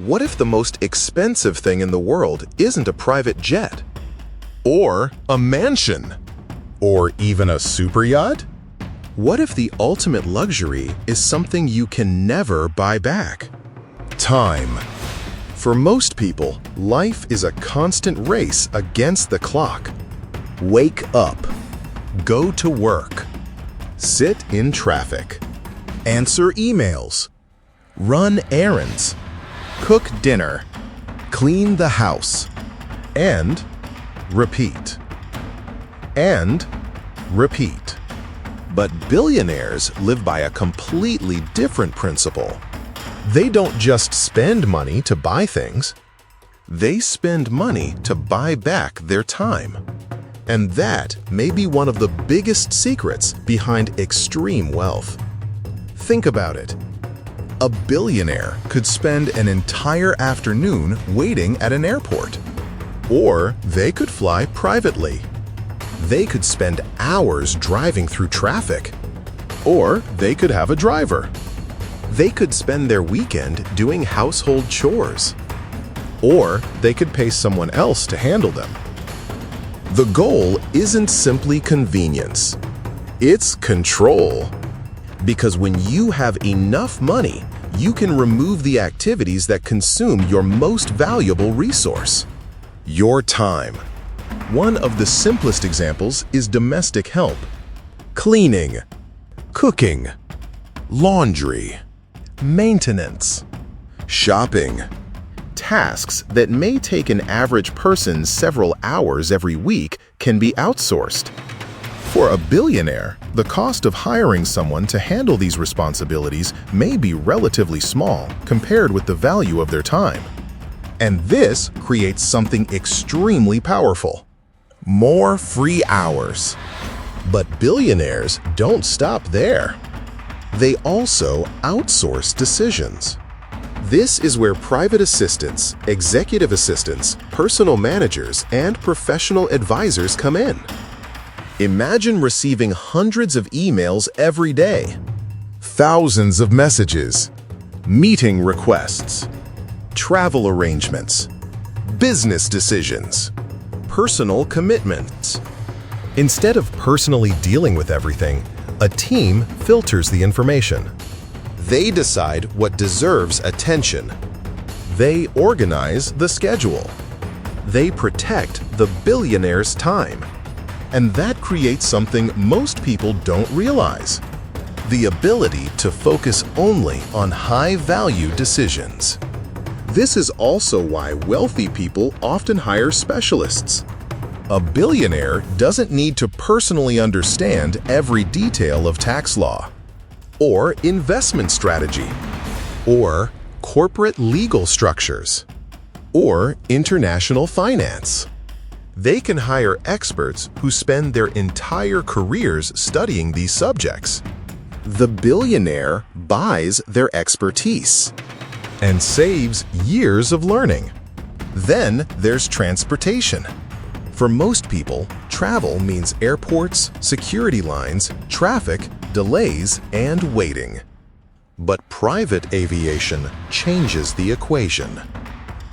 What if the most expensive thing in the world isn't a private jet? Or a mansion? Or even a superyacht? What if the ultimate luxury is something you can never buy back? Time. For most people, life is a constant race against the clock. Wake up. Go to work. Sit in traffic. Answer emails. Run errands. Cook dinner. Clean the house. And repeat. And repeat. But billionaires live by a completely different principle. They don't just spend money to buy things. They spend money to buy back their time. And that may be one of the biggest secrets behind extreme wealth. Think about it. A billionaire could spend an entire afternoon waiting at an airport. Or they could fly privately. They could spend hours driving through traffic. Or they could have a driver. They could spend their weekend doing household chores. Or they could pay someone else to handle them. The goal isn't simply convenience. It's control. Because when you have enough money, you can remove the activities that consume your most valuable resource: your time. One of the simplest examples is domestic help. Cleaning, cooking, laundry, maintenance, shopping. Tasks that may take an average person several hours every week can be outsourced. For a billionaire, the cost of hiring someone to handle these responsibilities may be relatively small compared with the value of their time. And this creates something extremely powerful: more free hours. But billionaires don't stop there. They also outsource decisions. This is where private assistants, executive assistants, personal managers, and professional advisors come in. Imagine receiving hundreds of emails every day, thousands of messages, meeting requests, travel arrangements, business decisions, personal commitments. Instead of personally dealing with everything, a team filters the information. They decide what deserves attention. They organize the schedule. They protect the billionaire's time. And that creates something most people don't realize: the ability to focus only on high-value decisions. This is also why wealthy people often hire specialists. A billionaire doesn't need to personally understand every detail of tax law, or investment strategy, or corporate legal structures, or international finance. They can hire experts who spend their entire careers studying these subjects. The billionaire buys their expertise and saves years of learning. Then there's transportation. For most people, travel means airports, security lines, traffic, delays, and waiting. But private aviation changes the equation.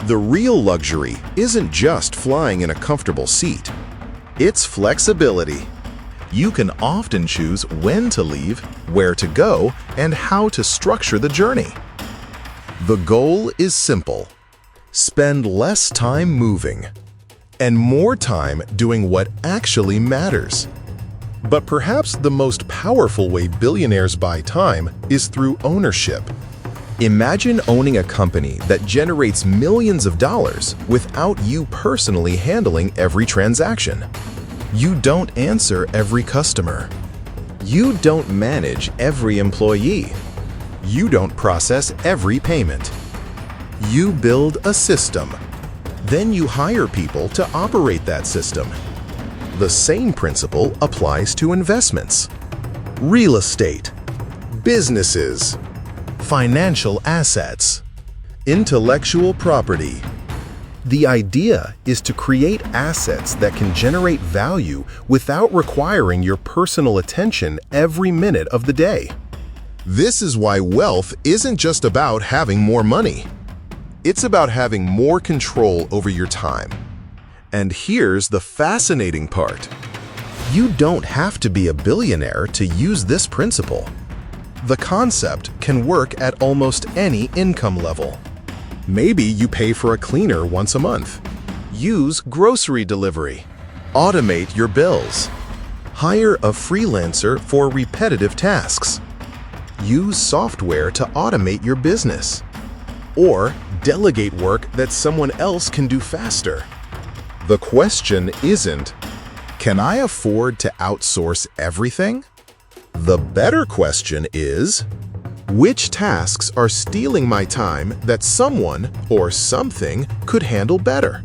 The real luxury isn't just flying in a comfortable seat. It's flexibility. You can often choose when to leave, where to go, and how to structure the journey. The goal is simple: spend less time moving and more time doing what actually matters. But perhaps the most powerful way billionaires buy time is through ownership. Imagine owning a company that generates millions of dollars without you personally handling every transaction. You don't answer every customer. You don't manage every employee. You don't process every payment. You build a system. Then you hire people to operate that system. The same principle applies to investments, real estate, businesses, financial assets, intellectual property. The idea is to create assets that can generate value without requiring your personal attention every minute of the day. This is why wealth isn't just about having more money. It's about having more control over your time. And here's the fascinating part. You don't have to be a billionaire to use this principle. The concept can work at almost any income level. Maybe you pay for a cleaner once a month. Use grocery delivery. Automate your bills. Hire a freelancer for repetitive tasks. Use software to automate your business. Or delegate work that someone else can do faster. The question isn't, can I afford to outsource everything? The better question is, which tasks are stealing my time that someone or something could handle better?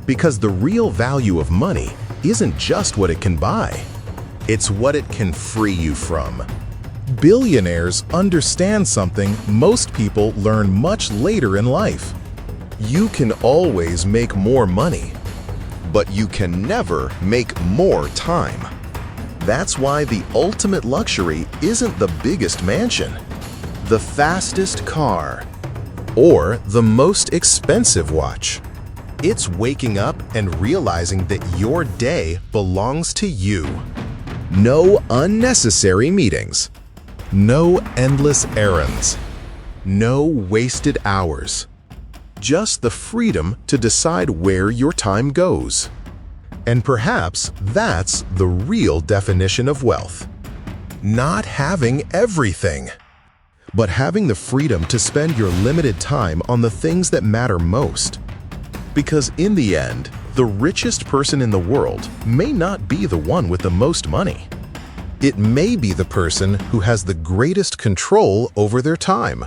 Because the real value of money isn't just what it can buy. It's what it can free you from. Billionaires understand something most people learn much later in life. You can always make more money, but you can never make more time. That's why the ultimate luxury isn't the biggest mansion, the fastest car, or the most expensive watch. It's waking up and realizing that your day belongs to you. No unnecessary meetings. No endless errands. No wasted hours. Just the freedom to decide where your time goes. And perhaps that's the real definition of wealth. Not having everything, but having the freedom to spend your limited time on the things that matter most. Because in the end, the richest person in the world may not be the one with the most money. It may be the person who has the greatest control over their time.